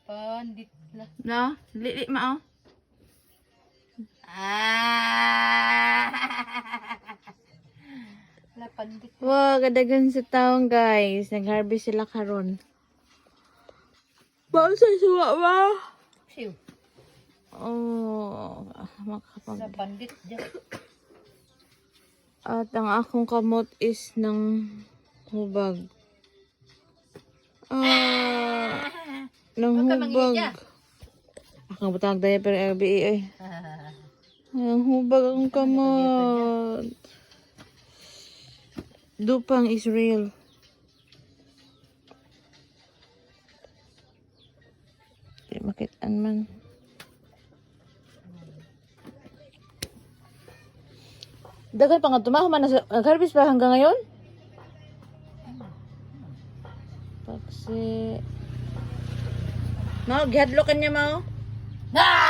Pandit la. No? Lili mao. La pandit. Wow, kadagan sa taong guys. Nag-harvest sila karon. Bawal sa suwa ba? Siw. Oh, La makapag. pandit dyan. At ang akong kamot is ng hubag. Ng Huwag ka hubag. mangidya. Akong butang diaper RBE eh. Ang hubag ang kamot. Dupang Israel. Di makitaan man. Dagan pa nga tumaho man nag-harvest pa hanggang ngayon? Paksi. Mao, gihadlo kanya mao. Ah!